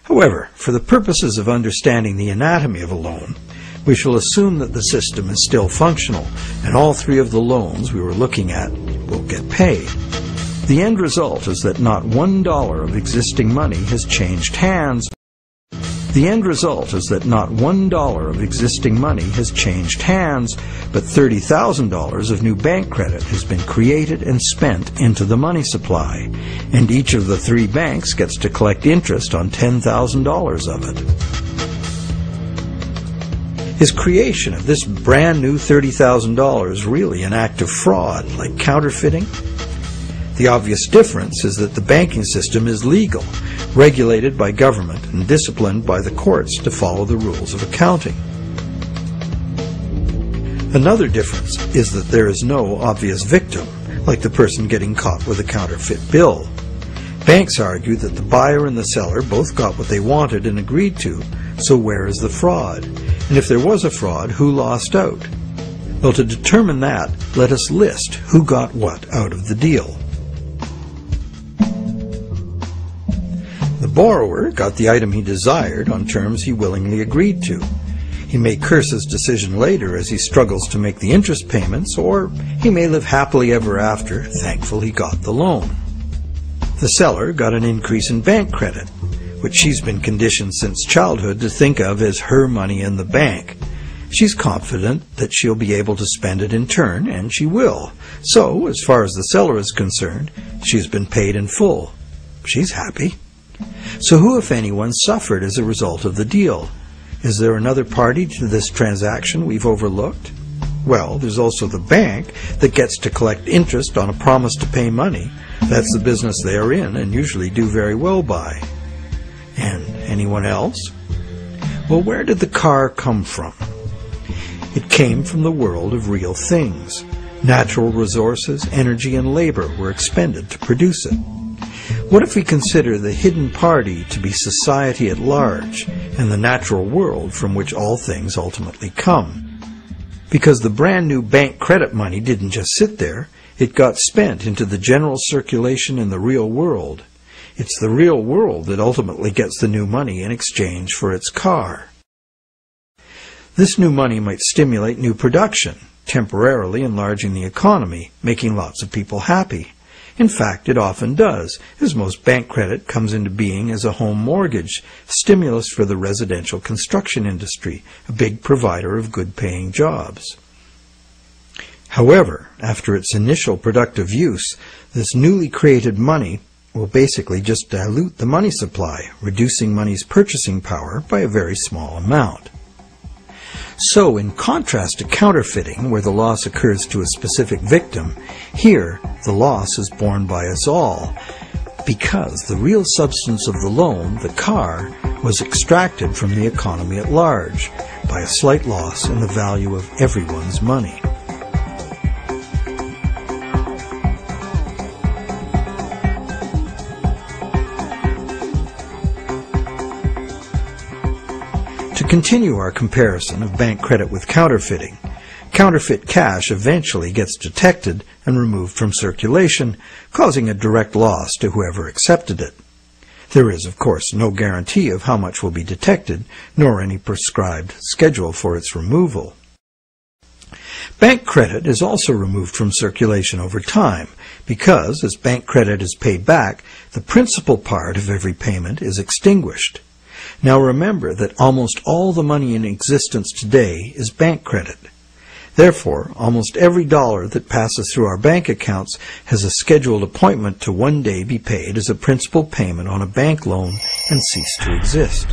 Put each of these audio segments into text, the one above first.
However, for the purposes of understanding the anatomy of a loan, we shall assume that the system is still functional, and all three of the loans we were looking at will get paid. The end result is that not $1 of existing money has changed hands. The end result is that not $1 of existing money has changed hands, but $30,000 of new bank credit has been created and spent into the money supply, and each of the three banks gets to collect interest on $10,000 of it. Is creation of this brand new $30,000 really an act of fraud, like counterfeiting? The obvious difference is that the banking system is legal, regulated by government, and disciplined by the courts to follow the rules of accounting. Another difference is that there is no obvious victim, like the person getting caught with a counterfeit bill. Banks argue that the buyer and the seller both got what they wanted and agreed to, so where is the fraud? And if there was a fraud, who lost out? Well, to determine that, let us list who got what out of the deal. The borrower got the item he desired on terms he willingly agreed to. He may curse his decision later as he struggles to make the interest payments, or he may live happily ever after, thankful he got the loan. The seller got an increase in bank credit, which she's been conditioned since childhood to think of as her money in the bank. She's confident that she'll be able to spend it in turn, and she will. So, as far as the seller is concerned, she's been paid in full. She's happy. So who, if anyone, suffered as a result of the deal? Is there another party to this transaction we've overlooked? Well, there's also the bank that gets to collect interest on a promise to pay money. That's the business they are in and usually do very well by. And anyone else? Well, where did the car come from? It came from the world of real things. Natural resources, energy, and labor were expended to produce it. What if we consider the hidden party to be society at large and the natural world from which all things ultimately come? Because the brand new bank credit money didn't just sit there, it got spent into the general circulation in the real world. It's the real world that ultimately gets the new money in exchange for its car. This new money might stimulate new production, temporarily enlarging the economy, making lots of people happy. In fact, it often does, as most bank credit comes into being as a home mortgage, stimulus for the residential construction industry, a big provider of good-paying jobs. However, after its initial productive use, this newly created money will basically just dilute the money supply, reducing money's purchasing power by a very small amount. So, in contrast to counterfeiting, where the loss occurs to a specific victim, here the loss is borne by us all, because the real substance of the loan, the car, was extracted from the economy at large by a slight loss in the value of everyone's money. To continue our comparison of bank credit with counterfeiting, counterfeit cash eventually gets detected and removed from circulation, causing a direct loss to whoever accepted it. There is, of course, no guarantee of how much will be detected, nor any prescribed schedule for its removal. Bank credit is also removed from circulation over time because, as bank credit is paid back, the principal part of every payment is extinguished. Now remember that almost all the money in existence today is bank credit. Therefore, almost every dollar that passes through our bank accounts has a scheduled appointment to one day be paid as a principal payment on a bank loan and cease to exist.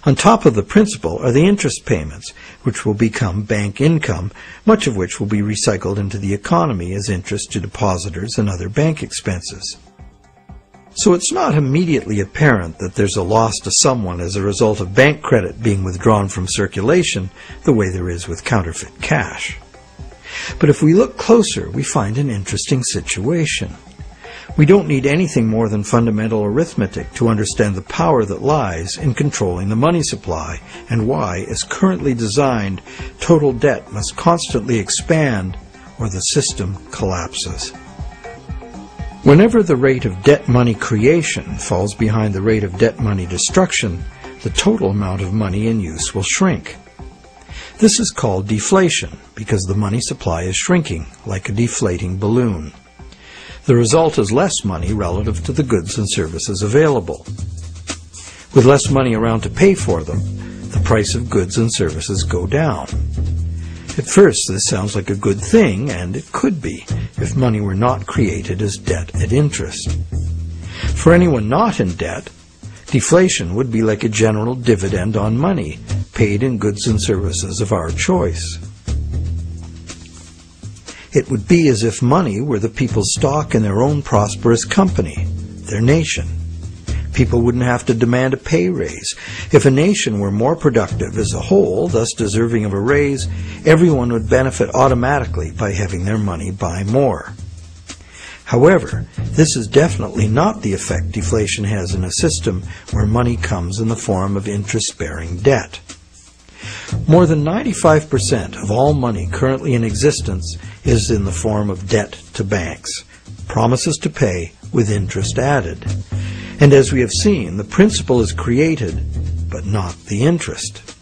On top of the principal are the interest payments, which will become bank income, much of which will be recycled into the economy as interest to depositors and other bank expenses. So it's not immediately apparent that there's a loss to someone as a result of bank credit being withdrawn from circulation the way there is with counterfeit cash. But if we look closer, we find an interesting situation. We don't need anything more than fundamental arithmetic to understand the power that lies in controlling the money supply and why, as currently designed, total debt must constantly expand or the system collapses. Whenever the rate of debt money creation falls behind the rate of debt money destruction, the total amount of money in use will shrink. This is called deflation because the money supply is shrinking, like a deflating balloon. The result is less money relative to the goods and services available. With less money around to pay for them, the price of goods and services go down. At first, this sounds like a good thing, and it could be, if money were not created as debt at interest. For anyone not in debt, deflation would be like a general dividend on money, paid in goods and services of our choice. It would be as if money were the people's stock in their own prosperous company, their nation. People wouldn't have to demand a pay raise. If a nation were more productive as a whole, thus deserving of a raise, everyone would benefit automatically by having their money buy more. However, this is definitely not the effect deflation has in a system where money comes in the form of interest-bearing debt. More than 95% of all money currently in existence is in the form of debt to banks, promises to pay with interest added. And as we have seen, the principal is created, but not the interest.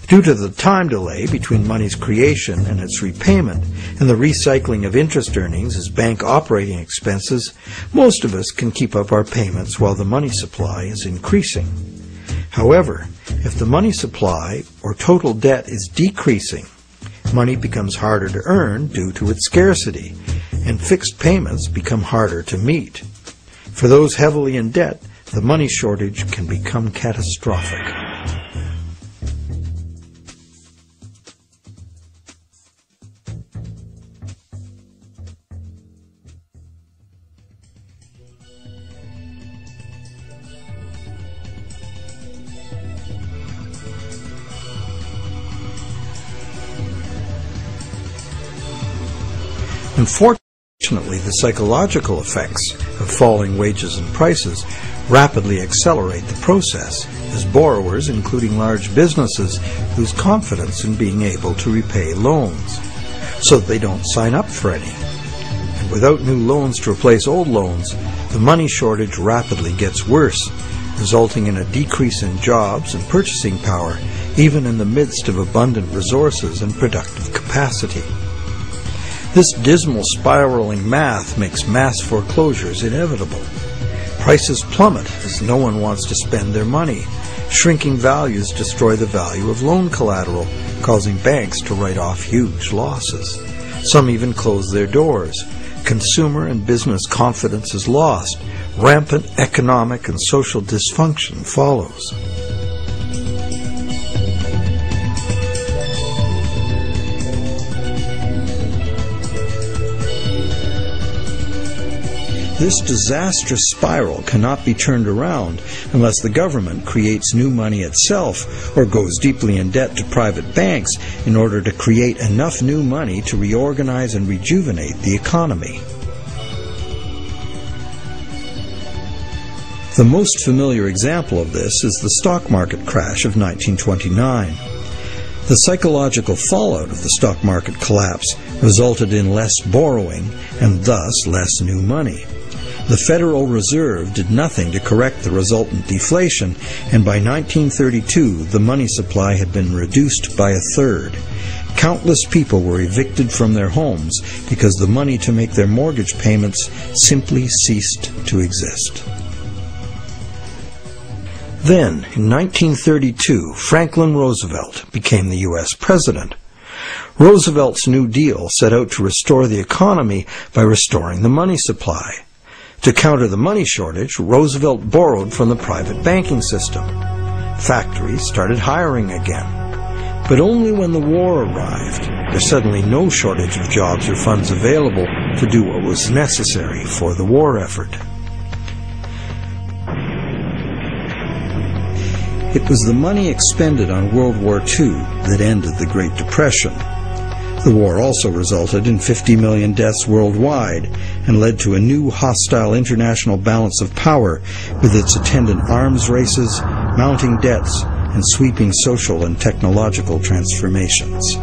Due to the time delay between money's creation and its repayment, and the recycling of interest earnings as bank operating expenses, most of us can keep up our payments while the money supply is increasing. However, if the money supply or total debt is decreasing, money becomes harder to earn due to its scarcity, and fixed payments become harder to meet. For those heavily in debt, the money shortage can become catastrophic. Unfortunately, the psychological effects of falling wages and prices rapidly accelerate the process as borrowers, including large businesses, lose confidence in being able to repay loans, so that they don't sign up for any. And without new loans to replace old loans, the money shortage rapidly gets worse, resulting in a decrease in jobs and purchasing power, even in the midst of abundant resources and productive capacity. This dismal spiraling math makes mass foreclosures inevitable. Prices plummet as no one wants to spend their money. Shrinking values destroy the value of loan collateral, causing banks to write off huge losses. Some even close their doors. Consumer and business confidence is lost. Rampant economic and social dysfunction follows. This disastrous spiral cannot be turned around unless the government creates new money itself or goes deeply in debt to private banks in order to create enough new money to reorganize and rejuvenate the economy. The most familiar example of this is the stock market crash of 1929. The psychological fallout of the stock market collapse resulted in less borrowing and thus less new money. The Federal Reserve did nothing to correct the resultant deflation, and by 1932 the money supply had been reduced by a third. Countless people were evicted from their homes because the money to make their mortgage payments simply ceased to exist. Then, in 1932, Franklin Roosevelt became the U.S. president. Roosevelt's New Deal set out to restore the economy by restoring the money supply. To counter the money shortage, Roosevelt borrowed from the private banking system. Factories started hiring again. But only when the war arrived, there's suddenly no shortage of jobs or funds available to do what was necessary for the war effort. It was the money expended on World War II that ended the Great Depression. The war also resulted in 50 million deaths worldwide and led to a new hostile international balance of power with its attendant arms races, mounting debts, and sweeping social and technological transformations.